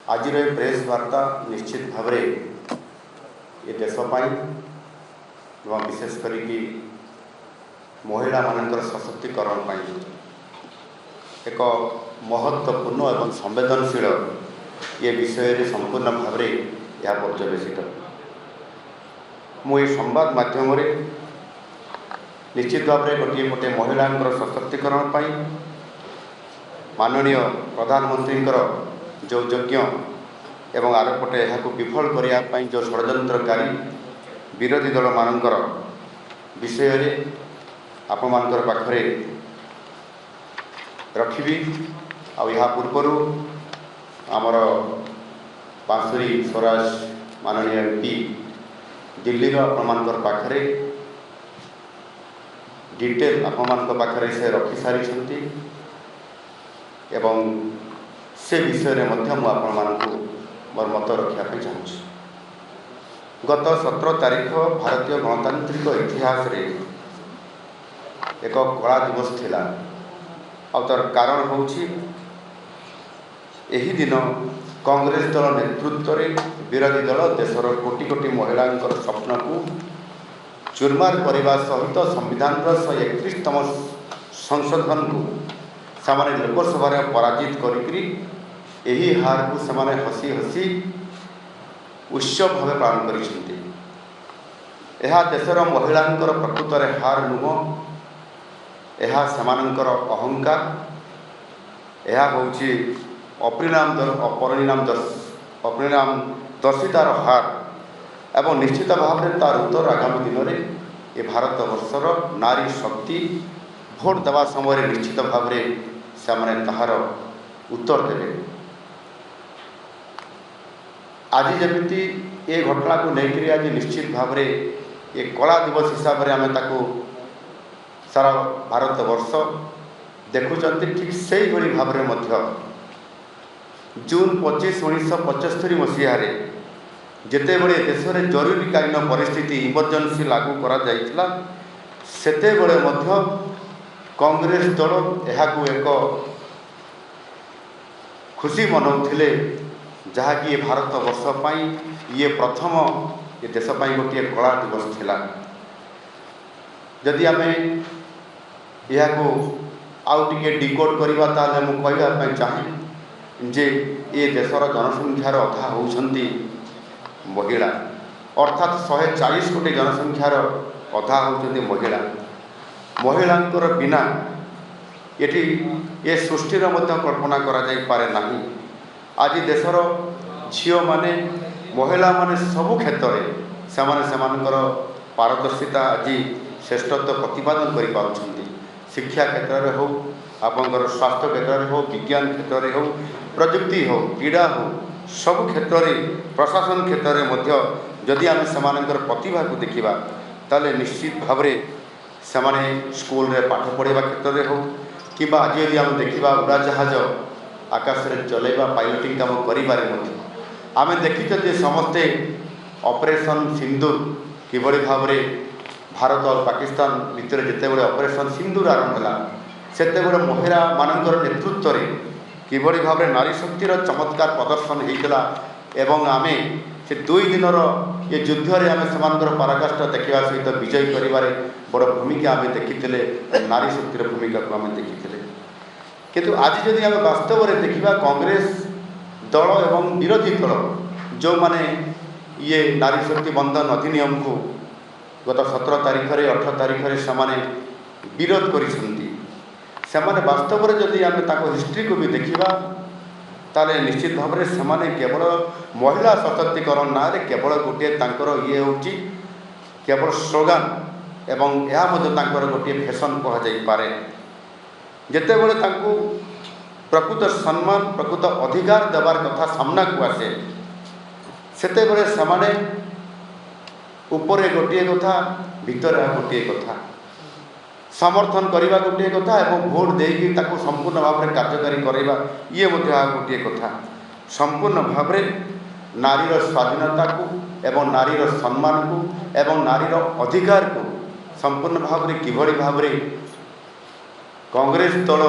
आज प्रेस वार्ता निश्चित भाव ये देशपाई एवं विशेषकर महिला मानकर सशक्तिकरण एक महत्वपूर्ण एवं संवेदनशील ये विषय संपूर्ण भाव यह पर्यवेसित मुझे संवाद मध्यम निश्चित भाव गोटे पटे महिला सशक्तिकरण माननीय प्रधानमंत्री जो यज्ञ एवं आरपटे यह विफल करने जो षड्यंत्रकारी विरोधी दल मानकर विषय आपण मानकर पाखरे रखी आ पूर्वर आमर बांसुरी स्वराज माननीय एमपी दिल्ली आपण मानकर पाखरे डिटेल आपण मानकर पाखरे से रखी सारी एवं से विषय मुझे मोर मत रखापी चाहूँगी। गत 17 तारीख भारतीय गणतांत्रिक इतिहास रे एक कला दिवस थिला और तार कारण होची एही दिन कांग्रेस दल नेतृत्व रे विरोधी दल देशर कोटि कोटि महिला स्वप्न को चुरमार करने सहित संविधान 131तम संशोधन को सामान्य लोकसभा पराजित करी यही हार को सेमाने हसी हसी उत्सव भाव पालन करिसेंती। यह देशर महिला प्रकृत हार नुह यह सेमानंकर अहंकार यह होची अपरिणाम दर्शितार हार एवं निश्चित भाव में तार उत्तर आगामी दिन में ये भारत वर्षर नारी शक्ति भोट देवा समय निश्चित भाव में से ताहार उत्तर देवे। आज जमी ये घटना को लेकर आज निश्चित भाव में ये कला दिवस हिसाब से आम ताको सारा भारत वर्ष देखुं ठीक से ही भाव में जून 25 1975 मसीह जिते बड़े देश में जरूरीकालीन परिस्थिति इमरजेंसी लागू करा जाइतिला सेते बड़े मध्य कांग्रेस दल यह एक खुशी मनाउथिले जहाँकि भारत वर्ष पाई ये प्रथम ये देशपाई गोटे कला दिवस थिला। जदि आम यह आउ टिके डिकोड करवा ताले मु कहवाई चाहे जे ये देशर जनसंख्यार अधा होउछंती महिला अर्थात 140 कोटी जनसंख्यार अधा होउछंती महिला। महिलांकर बिना ये ये सृष्टिर मध्य कल्पना करा जाई पारे नाही। आज देशर झील माने महिला माने सबु क्षेत्र में पारदर्शिता आज श्रेष्ठत्व प्रतिपादन कर पारुछंती। शिक्षा क्षेत्र में हो आपंकर स्वास्थ्य क्षेत्र में हो विज्ञान क्षेत्र में हो प्रजुक्ति हो क्रीड़ा हो सब क्षेत्र में प्रशासन क्षेत्र में मध्य जदि आम से प्रतिभा को देखा ताले निश्चित भाव से स्कूल रे पाठ पढ़ा क्षेत्र में हो कि आज यदि आम देखा उड़ाजहाज आकाश में चलैवा पायलटिंग काम करिबारे आम देखी समस्ते ऑपरेशन सिंदूर किभली भाव में भारत और पाकिस्तान भितर जितेबाला ऑपरेशन सिंदूर आरंभ है सेतेबेले महिला मानकर नेतृत्व में किभली भाव में नारी शक्तिर चमत्कार प्रदर्शन होता एवं आमे से 2 दिनर ये युद्ध में आम से पराकाष्ठा देखा सहित विजय करिबारे बड़ भूमिका आम देखी नारी शक्तिर भूमिका को आम देखी किंतु आज जदि आम वास्तव में देखा कांग्रेस दल एवं विरोधी दल जो माने ये नारी शक्ति बंधन अधिनियम को गत 17 तारीख 18 तारीख से विरोध कर वास्तव में जदि आम हिस्ट्री को भी देखा ताले निश्चित भाव में से केवल महिला सशक्तिकरण ना केवल गोटे ये होची केवल स्लोगान एवं यह गोटे फैशन कहुपर जितेबले प्रकृत सम्मान प्रकृत अधिकार देवार कथा सामना को आसे सेतेबले समाने उपरे गोटे कथा भितर गोटे कथा समर्थन करवा गोटे कथा और भोट देकी संपूर्ण भाव में कार्यकारी करवा ये गोटे कथा संपूर्ण भाव में नारीर स्वाधीनता को एवं नारीर सम्मान को एवं नारीर अधिकार को संपूर्ण भाव में किभली भाव में कांग्रेस दल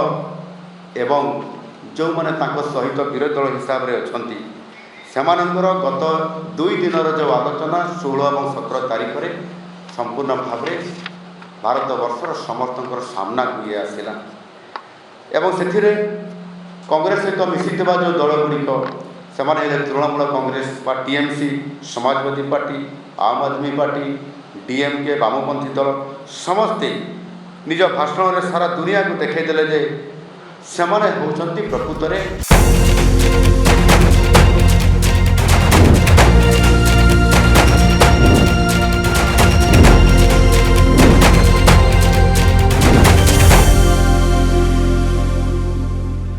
एवं जो मैंने सहित विरोधी दल हिसाब से अच्छा ସେମାନଙ୍କର ଗତ 2 ଦିନର ଯେଉଁ ଆଲୋଚନା 16 ଏବଂ 17 ତାରିଖରେ ସମ୍ପୂର୍ଣ୍ଣ ଭାବରେ ଭାରତବର୍ଷର ସମସ୍ତଙ୍କର ସାମ୍ନାକୁ ଇଏ ଆସିଲା ଏବଂ ସେଥିରେ କଂଗ୍ରେସ ସହିତ ମିଶିଥିବା ଯେଉଁ ଦଳଗୁଡ଼ିକ ସେମାନେ ହେଲେ ତୃଣମୂଳ କଂଗ୍ରେସ ବା TMC, Samajwadi party, Aam Aadmi party, DMK, ବାମପନ୍ଥୀ ଦଳ ସମସ୍ତେ ନିଜ ଭାଷଣରେ ସାରା ଦୁନିଆକୁ ଦେଖାଇଦେଲେ ଯେ ସେମାନେ ହେଉଛନ୍ତି ପ୍ରକୃତରେ